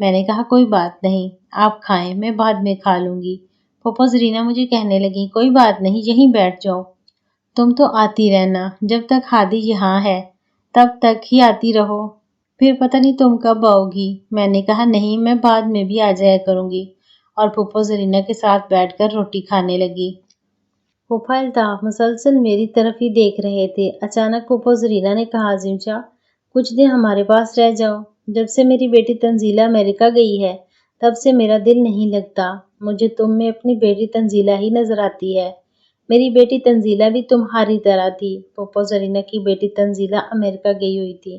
میں نے کہا کوئی بات نہیں، آپ کھائیں، میں بعد میں کھا لوں گی۔ پھوپھا زرینہ مجھے کہنے لگی کوئی بات نہیں، یہیں بیٹھ جاؤ، تم تو آتی رہنا، جب تک ہادی یہاں ہے تب تک ہی آتی رہو، پھر پتہ نہیں تم کب آؤ گی۔ میں نے کہا نہیں، میں بعد میں بھی آ جایا کروں گی، اور پھوپھا زرینہ کے ساتھ بیٹھ کر روٹی کھانے لگی۔ پھوپھا الطاف مسلسل میری طرف ہی دیکھ رہے تھے۔ اچانک پھوپھا زرینہ نے کہا عظیم شاہ کچھ دن ہمارے پاس رہ جاؤ، جب سے میری بیٹی تنزیلہ امریکہ گئی ہے تب سے میرا دل نہیں لگتا، مجھے تم میں اپنی بیٹی تنزیلہ ہی نظر آتی ہے۔ میری بیٹی تنزیلہ بھی تمہاری طرح تھی۔ پھوپھا زرینہ کی بیٹی تنزیلہ امریکہ گئی ہوئی تھی،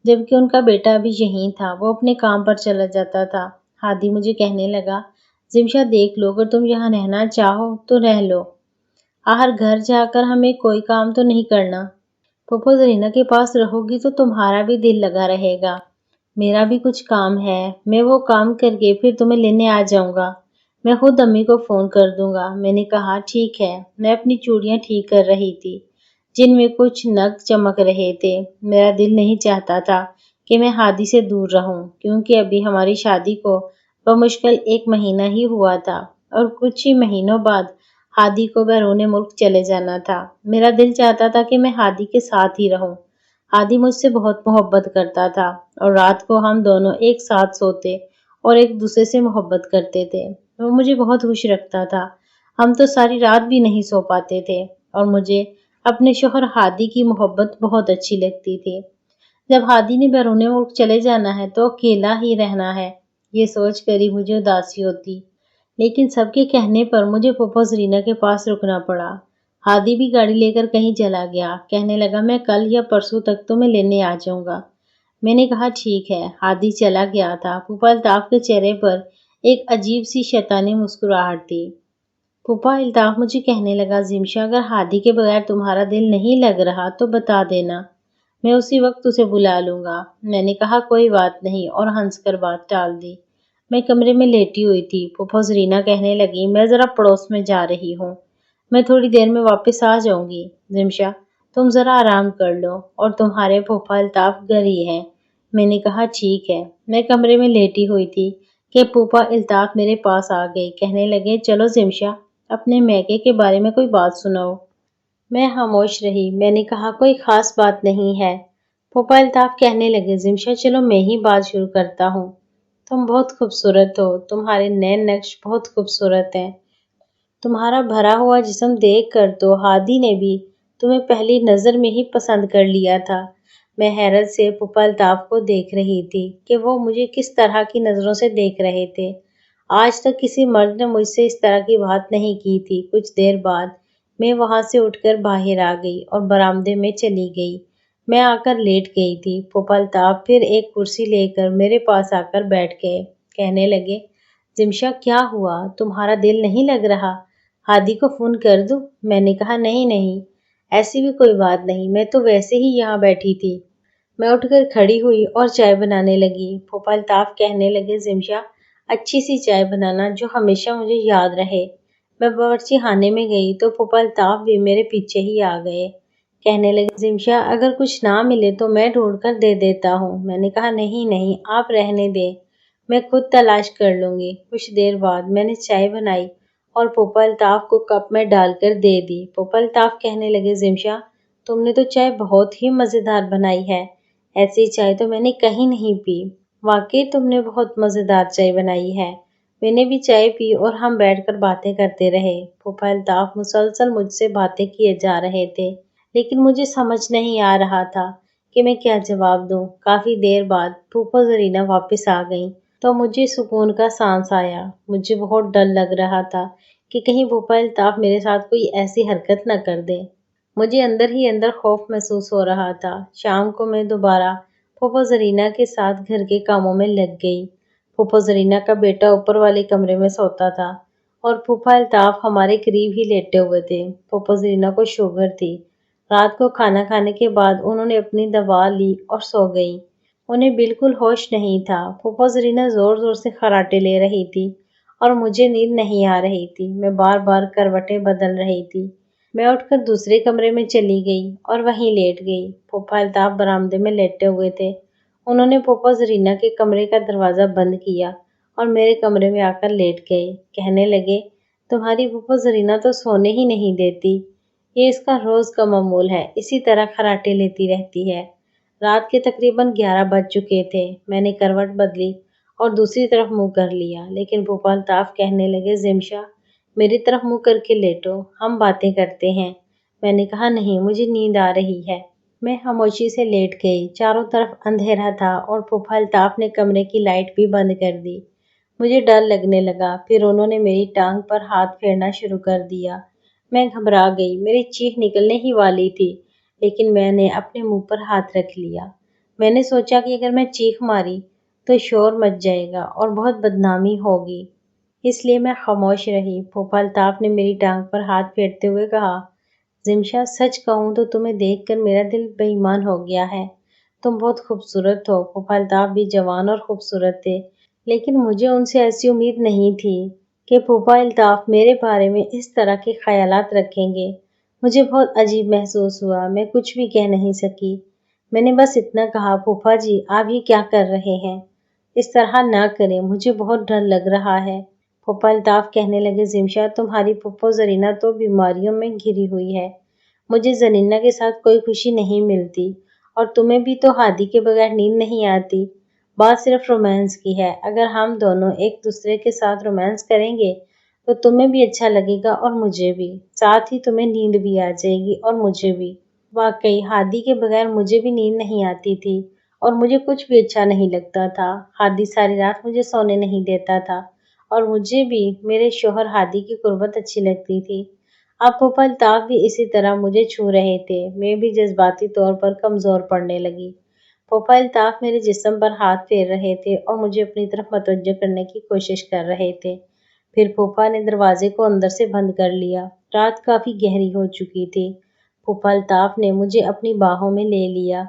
جبکہ ان کا بیٹا ابھی یہیں تھا، وہ اپنے کام پر چلا جاتا تھا۔ ہادی مجھے کہنے لگا عظیم شاہ دیکھ لو، اگر تم یہاں رہنا چاہو تو رہ لو، آخر گھر جا کر ہمیں کوئی کام تو نہیں کرنا۔ پھوپھا زرینہ کے پاس رہو گی تو تمہارا بھی دل لگا رہے گا، میرا بھی کچھ کام ہے، میں وہ کام کر کے پھر تمہیں لینے آ جاؤں گا، میں خود امی کو فون کر دوں گا۔ میں نے کہا ٹھیک ہے۔ میں اپنی چوڑیاں ٹھیک کر رہی تھی جن میں کچھ نگ چمک رہے تھے۔ میرا دل نہیں چاہتا تھا کہ میں ہادی سے دور رہوں، کیونکہ ابھی ہماری شادی کو بمشکل 1 مہینہ ہی ہوا تھا اور کچھ ہی مہینوں بعد ہادی کو بیرون ملک چلے جانا تھا۔ میرا دل چاہتا تھا کہ میں ہادی کے ساتھ ہی رہوں۔ ہادی مجھ سے بہت محبت کرتا تھا اور رات کو ہم دونوں ایک ساتھ سوتے اور ایک دوسرے سے محبت کرتے تھے۔ وہ مجھے بہت خوش رکھتا تھا، ہم تو ساری رات بھی نہیں سو پاتے تھے، اور مجھے اپنے شوہر ہادی کی محبت بہت اچھی لگتی تھی۔ جب ہادی نے بیرون ملک چلے جانا ہے تو اکیلا ہی رہنا ہے، یہ سوچ کر ہی مجھے اداسی ہوتی، لیکن سب کے کہنے پر مجھے پھوپھا زرینہ کے پاس رکنا پڑا۔ ہادی بھی گاڑی لے کر کہیں چلا گیا، کہنے لگا میں کل یا پرسوں تک تمہیں لینے آ جاؤں گا۔ میں نے کہا ٹھیک ہے۔ ہادی چلا گیا تھا۔ پھوپھا الطاف کے چہرے پر ایک عجیب سی شیطانی مسکراہٹ تھی۔ پھوپھا الطاف مجھے کہنے لگا عظیم شاہ اگر ہادی کے بغیر تمہارا دل نہیں لگ رہا تو بتا دینا، میں اسی وقت اسے بلا لوں گا۔ میں نے کہا کوئی بات نہیں اور ہنس کر بات ٹال دی۔ میں کمرے میں لیٹی ہوئی تھی۔ پھوپھا زرینہ کہنے لگی میں ذرا پڑوس میں جا رہی ہوں، میں تھوڑی دیر میں واپس آ جاؤں گی، عظیم شاہ تم ذرا آرام کر لو، اور تمہارے پھوپھا الطاف گھر ہی ہیں۔ میں نے کہا ٹھیک ہے۔ میں کمرے میں لیٹی ہوئی تھی کہ پھوپھا الطاف میرے پاس آ گئے، کہنے لگے چلو عظیم شاہ اپنے میکے کے بارے میں کوئی بات سناؤ۔ میں خاموش رہی۔ میں نے کہا کوئی خاص بات نہیں ہے۔ پھوپھا الطاف کہنے لگے عظیم شاہ چلو میں ہی بات شروع کرتا ہوں، تم بہت خوبصورت ہو، تمہارے نئے نقش بہت خوبصورت ہیں، تمہارا بھرا ہوا جسم دیکھ کر تو ہادی نے بھی تمہیں پہلی نظر میں ہی پسند کر لیا تھا۔ میں حیرت سے پھوپھا الطاف کو دیکھ رہی تھی کہ وہ مجھے کس طرح کی نظروں سے دیکھ رہے تھے۔ آج تک کسی مرد نے مجھ سے اس طرح کی بات نہیں کی تھی۔ کچھ دیر بعد میں وہاں سے اٹھ کر باہر آ گئی اور برآمدے میں چلی گئی۔ میں آ کر لیٹ گئی تھی۔ پھوپھا الطاف پھر ایک کرسی لے کر میرے پاس آ کر بیٹھ گئے، کہنے لگے عظیم شاہ کیا ہوا، تمہارا دل نہیں لگ رہا، ہادی کو فون کر دوں؟ میں نے کہا نہیں نہیں، ایسی بھی کوئی بات نہیں، میں تو ویسے ہی یہاں بیٹھی تھی۔ میں اٹھ کر کھڑی ہوئی اور چائے بنانے لگی۔ پھوپھا الطاف کہنے لگے عظیم شاہ اچھی سی چائے بنانا جو ہمیشہ مجھے یاد رہے۔ میں باورچی خانے میں گئی تو پھوپھا الطاف بھی میرے پیچھے ہی آ گئے، کہنے لگے عظیم شاہ اگر کچھ نہ ملے تو میں ڈھونڈ کر دے دیتا ہوں۔ میں نے کہا نہیں نہیں، آپ رہنے دیں، میں خود تلاش کر لوں گی۔ کچھ دیر بعد میں نے چائے بنائی اور پھوپھا الطاف کو کپ میں ڈال کر دے دی۔ پھوپھا الطاف کہنے لگے عظیم شاہ تم نے تو چائے بہت ہی مزیدار بنائی ہے، ایسی چائے تو میں نے کہیں نہیں پی، واقعی تم نے بہت مزیدار چائے بنائی ہے۔ میں نے بھی چائے پی اور ہم بیٹھ کر باتیں کرتے رہے۔ پھوپھا الطاف مسلسل مجھ سے باتیں کیے جا رہے تھے، لیکن مجھے سمجھ نہیں آ رہا تھا کہ میں کیا جواب دوں۔ کافی دیر بعد پھوپھا زرینہ واپس آ گئیں تو مجھے سکون کا سانس آیا۔ مجھے بہت ڈر لگ رہا تھا کہ کہیں پھوپھا الطاف میرے ساتھ کوئی ایسی حرکت نہ کر دیں۔ مجھے اندر ہی اندر خوف محسوس ہو رہا تھا۔ شام کو میں دوبارہ پھوپھا زرینہ کے ساتھ گھر کے کاموں میں لگ گئی۔ پھوپھا زرینہ کا بیٹا اوپر والے کمرے میں سوتا تھا اور پھوپھا الطاف ہمارے قریب ہی لیٹے ہوئے تھے۔ پھوپھا زرینہ کو شوگر تھی۔ رات کو کھانا کھانے کے بعد انہوں نے اپنی دوا لی اور سو گئیں۔ انہیں بالکل ہوش نہیں تھا۔ پھوپھا زرینہ زور زور سے خراٹے لے رہی تھی اور مجھے نیند نہیں آ رہی تھی۔ میں بار بار کروٹیں بدل رہی تھی۔ میں اٹھ کر دوسرے کمرے میں چلی گئی اور وہیں لیٹ گئی۔ پھوپھا الطاف برآمدے میں لیٹے ہوئے تھے۔ انہوں نے پھوپھا زرینہ کے کمرے کا دروازہ بند کیا اور میرے کمرے میں آ کر لیٹ گئے۔ کہنے لگے، تمہاری پھوپھا زرینہ تو سونے ہی نہیں دیتی، یہ اس کا روز کا معمول ہے، اسی طرح خراٹے لیتی رہتی ہے۔ رات کے تقریباً 11 بج چکے تھے۔ میں نے کروٹ بدلی اور دوسری طرف منہ کر لیا، لیکن پھوپھا الطاف کہنے لگے، زمشا میری طرف منہ کر کے لیٹو، ہم باتیں کرتے ہیں۔ میں نے کہا، نہیں، مجھے نیند آ رہی ہے۔ میں خاموشی سے لیٹ گئی۔ چاروں طرف اندھیرا تھا اور پھوپھا الطاف نے کمرے کی لائٹ بھی بند کر دی۔ مجھے ڈر لگنے لگا۔ پھر انہوں نے میری ٹانگ پر ہاتھ پھیرنا شروع کر دیا۔ میں گھبرا گئی، میری چیخ نکلنے ہی والی تھی، لیکن میں نے اپنے منہ پر ہاتھ رکھ لیا۔ میں نے سوچا کہ اگر میں چیخ ماری تو شور مچ جائے گا اور بہت بدنامی ہوگی، اس لیے میں خاموش رہی۔ پھوپھا الطاف نے میری ٹانگ پر ہاتھ پھیرتے ہوئے کہا، زمشا سچ کہوں تو تمہیں دیکھ کر میرا دل بے ایمان ہو گیا ہے۔ تم بہت خوبصورت ہو۔ پھوپھا الطاف بھی جوان اور خوبصورت تھے، لیکن مجھے ان سے ایسی امید نہیں تھی کہ پھوپھا الطاف میرے بارے میں اس طرح کے خیالات رکھیں گے۔ مجھے بہت عجیب محسوس ہوا۔ میں کچھ بھی کہہ نہیں سکی۔ میں نے بس اتنا کہا، پھوپھا جی آپ یہ کیا کر رہے ہیں؟ اس طرح نہ کریں، مجھے بہت ڈر لگ رہا ہے۔ پھوپھا الطاف کہنے لگے، زمشا تمہاری پھوپھا زرینہ تو بیماریوں میں گھری ہوئی ہے، مجھے زرینہ کے ساتھ کوئی خوشی نہیں ملتی، اور تمہیں بھی تو ہادی کے بغیر نیند نہیں آتی۔ بات صرف رومانس کی ہے، اگر ہم دونوں ایک دوسرے کے ساتھ رومانس کریں گے تو تمہیں بھی اچھا لگے گا اور مجھے بھی، ساتھ ہی تمہیں نیند بھی آ جائے گی اور مجھے بھی۔ واقعی ہادی کے بغیر مجھے بھی نیند نہیں آتی تھی اور مجھے کچھ بھی اچھا نہیں لگتا تھا۔ ہادی ساری رات مجھے سونے نہیں دیتا تھا اور مجھے بھی میرے شوہر ہادی کی قربت اچھی لگتی تھی۔ اب پھوپھا الطاف بھی اسی طرح مجھے چھو رہے تھے۔ میں بھی جذباتی طور پر کمزور پڑنے لگی۔ پھوپھا الطاف میرے جسم پر ہاتھ پھیر رہے تھے اور مجھے اپنی طرف متوجہ کرنے کی کوشش کر رہے تھے۔ پھر پھوپھا نے دروازے کو اندر سے بند کر لیا۔ رات کافی گہری ہو چکی تھی۔ پھوپھا الطاف نے مجھے اپنی باہوں میں لے لیا۔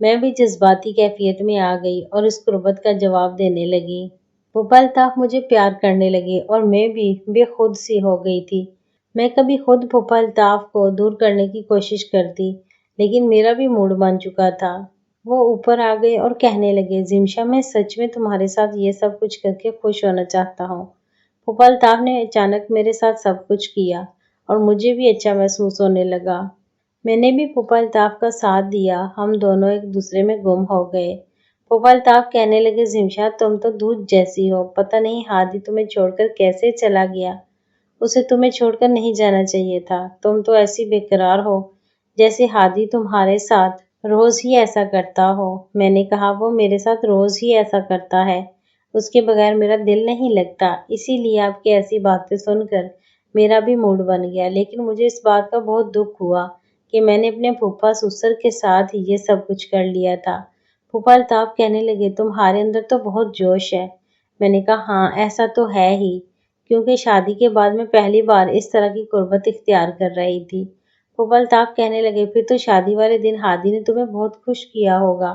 میں بھی جذباتی کیفیت میں آ گئی اور اس قربت کا جواب دینے لگی۔ پھوپھا الطاف مجھے پیار کرنے لگے اور میں بھی بے خود سی ہو گئی تھی۔ میں کبھی خود پھوپھا الطاف کو دور کرنے کی کوشش کرتی، لیکن میرا بھی موڈ بن چکا تھا۔ وہ اوپر آ گئے اور کہنے لگے، زمشا میں سچ میں تمہارے ساتھ یہ سب کچھ کر کے خوش ہونا چاہتا ہوں۔ پھوپھا الطاف نے اچانک میرے ساتھ سب کچھ کیا اور مجھے بھی اچھا محسوس ہونے لگا۔ میں نے بھی پھوپھا الطاف کا ساتھ دیا۔ ہم دونوں ایک دوسرے میں گم ہو گئے۔ پھوپھا الطاف کہنے لگے، زمشا تم تو دودھ جیسی ہو، پتہ نہیں ہادی تمہیں چھوڑ کر کیسے چلا گیا۔ اسے تمہیں چھوڑ کر نہیں جانا چاہیے تھا۔ تم تو ایسی بے قرار ہو جیسے ہادی تمہارے ساتھ روز ہی ایسا کرتا ہو۔ میں نے کہا، وہ میرے ساتھ روز ہی ایسا کرتا ہے، اس کے بغیر میرا دل نہیں لگتا، اسی لیے آپ کی ایسی باتیں سن کر میرا بھی موڈ بن گیا، لیکن مجھے اس بات کا بہت دکھ ہوا کہ میں نے اپنے پھوپھا سسر کے ساتھ ہی یہ سب کچھ کر لیا تھا۔ پھوپھا الطاف کہنے لگے، تمہارے اندر تو بہت جوش ہے۔ میں نے کہا، ہاں ایسا تو ہے ہی، کیونکہ شادی کے بعد میں پہلی بار اس طرح کی قربت اختیار کر رہی تھی۔ پھوپھا الطاف کہنے لگے، پھر تو شادی والے دن ہادی نے تمہیں بہت خوش کیا ہوگا۔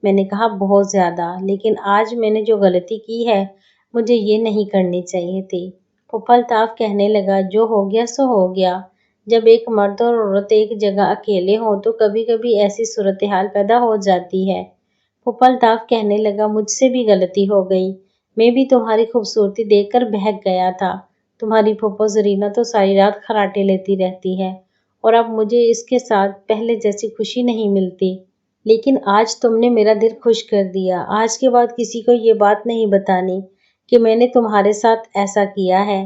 میں نے کہا، بہت زیادہ، لیکن آج میں نے جو غلطی کی ہے مجھے یہ نہیں کرنی چاہیے تھی۔ پھوپھا الطاف کہنے لگا، جو ہو گیا سو ہو گیا۔ جب ایک مرد اور عورت ایک جگہ اکیلے ہوں تو کبھی کبھی ایسی صورتحال پیدا ہو جاتی ہے۔ پھوپھا الطاف کہنے لگا، مجھ سے بھی غلطی ہو گئی، میں بھی تمہاری خوبصورتی دیکھ کر بہک گیا تھا۔ تمہاری پھوپھا زرینہ تو ساری رات خراٹے لیتی رہتی ہے اور اب مجھے اس کے ساتھ پہلے جیسی خوشی نہیں ملتی، لیکن آج تم نے میرا دل خوش کر دیا۔ آج کے بعد کسی کو یہ بات نہیں بتانی کہ میں نے تمہارے ساتھ ایسا کیا ہے۔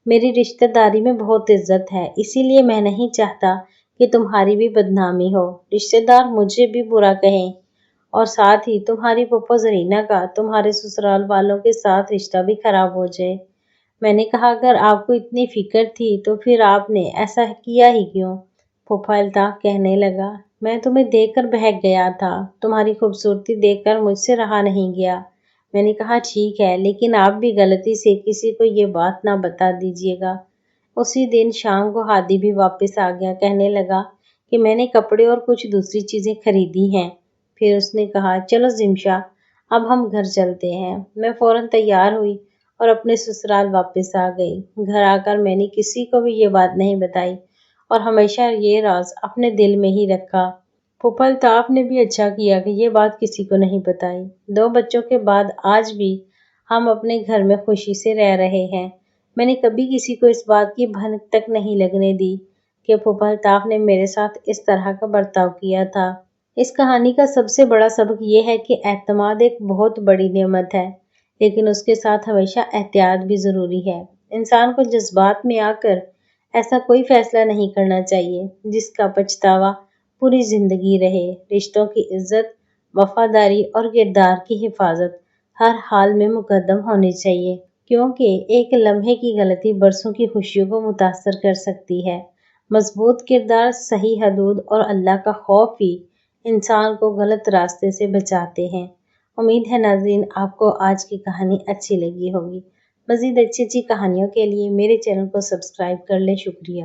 میری رشتہ داری میں بہت عزت ہے، اسی لیے میں نہیں چاہتا کہ تمہاری بھی بدنامی ہو، رشتہ دار مجھے بھی برا کہیں، اور ساتھ ہی تمہاری پھوپھا زرینہ کا تمہارے سسرال والوں کے ساتھ رشتہ بھی خراب ہو جائے۔ میں نے کہا، اگر آپ کو اتنی فکر تھی تو پھر آپ نے ایسا کیا ہی کیوں؟ پھوپھا الطاف کہنے لگا، میں تمہیں دیکھ کر بہک گیا تھا، تمہاری خوبصورتی دیکھ کر مجھ سے رہا نہیں گیا۔ میں نے کہا، ٹھیک ہے، لیکن آپ بھی غلطی سے کسی کو یہ بات نہ بتا دیجیے گا۔ اسی دن شام کو ہادی بھی واپس آ گیا۔ کہنے لگا کہ میں نے کپڑے اور کچھ دوسری چیزیں خریدی ہیں۔ پھر اس نے کہا، چلو زمشا اب ہم گھر چلتے ہیں۔ میں فوراً تیار ہوئی اور اپنے سسرال واپس آ گئی۔ گھر آ کر میں نے کسی کو بھی یہ بات نہیں بتائی اور ہمیشہ یہ راز اپنے دل میں ہی رکھا۔ پھوپھا الطاف نے بھی اچھا کیا کہ یہ بات کسی کو نہیں بتائی۔ 2 بچوں کے بعد آج بھی ہم اپنے گھر میں خوشی سے رہ رہے ہیں۔ میں نے کبھی کسی کو اس بات کی بھنک تک نہیں لگنے دی کہ پھوپھا الطاف نے میرے ساتھ اس طرح کا برتاؤ کیا تھا۔ اس کہانی کا سب سے بڑا سبق یہ ہے کہ اعتماد ایک بہت بڑی نعمت ہے، لیکن اس کے ساتھ ہمیشہ احتیاط بھی ضروری ہے۔ انسان کو جذبات میں آ کر ایسا کوئی فیصلہ نہیں کرنا چاہیے جس کا پچھتاوا پوری زندگی رہے۔ رشتوں کی عزت، وفاداری اور کردار کی حفاظت ہر حال میں مقدم ہونی چاہیے، کیونکہ ایک لمحے کی غلطی برسوں کی خوشیوں کو متاثر کر سکتی ہے۔ مضبوط کردار، صحیح حدود اور اللہ کا خوف ہی انسان کو غلط راستے سے بچاتے ہیں۔ امید ہے ناظرین آپ کو آج کی کہانی اچھی لگی ہوگی۔ مزید اچھی کہانیوں کے لیے میرے چینل کو سبسکرائب کر لیں۔ شکریہ۔